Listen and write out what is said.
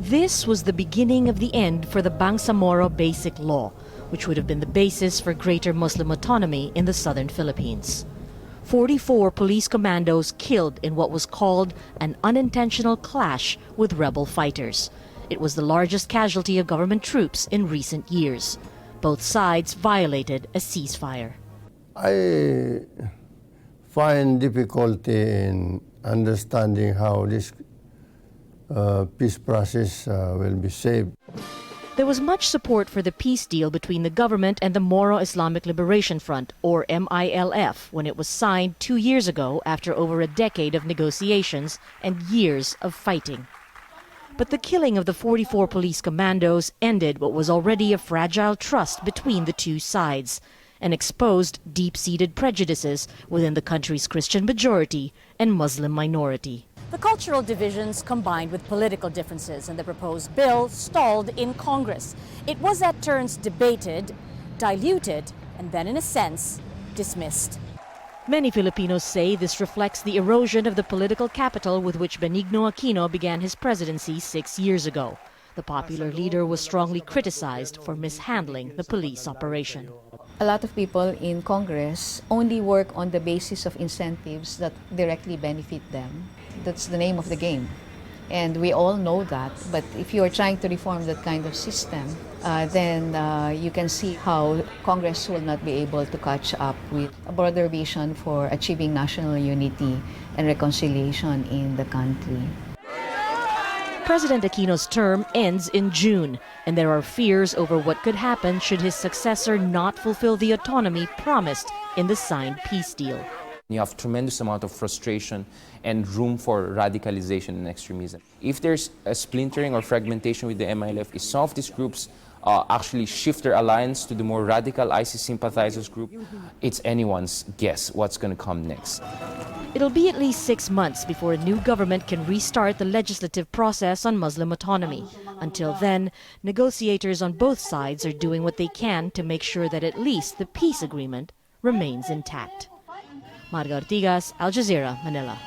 This was the beginning of the end for the Bangsamoro Basic Law, which would have been the basis for greater Muslim autonomy in the southern Philippines. 44 police commandos killed in what was called an unintentional clash with rebel fighters. It was the largest casualty of government troops in recent years. Both sides violated a ceasefire. I find difficulty in understanding how this peace process will be saved. There was much support for the peace deal between the government and the Moro Islamic Liberation Front, or MILF, when it was signed 2 years ago after over a decade of negotiations and years of fighting. But the killing of the 44 police commandos ended what was already a fragile trust between the two sides and exposed deep-seated prejudices within the country's Christian majority and Muslim minority. The cultural divisions combined with political differences and the proposed bill stalled in Congress. It was at turns debated, diluted, and then in a sense, dismissed. Many Filipinos say this reflects the erosion of the political capital with which Benigno Aquino began his presidency 6 years ago. The popular leader was strongly criticized for mishandling the police operation. A lot of people in Congress only work on the basis of incentives that directly benefit them. That's the name of the game. And we all know that. But if you are trying to reform that kind of system, then you can see how Congress will not be able to catch up with a broader vision for achieving national unity and reconciliation in the country. President Aquino's term ends in June, and there are fears over what could happen should his successor not fulfill the autonomy promised in the signed peace deal. You have tremendous amount of frustration and room for radicalization and extremism. If there's a splintering or fragmentation with the MILF, if some of these groups actually shift their alliance to the more radical ISIS sympathizers group, it's anyone's guess what's going to come next. It'll be at least 6 months before a new government can restart the legislative process on Muslim autonomy. Until then, negotiators on both sides are doing what they can to make sure that at least the peace agreement remains intact. Marga Ortigas, Al Jazeera, Manila.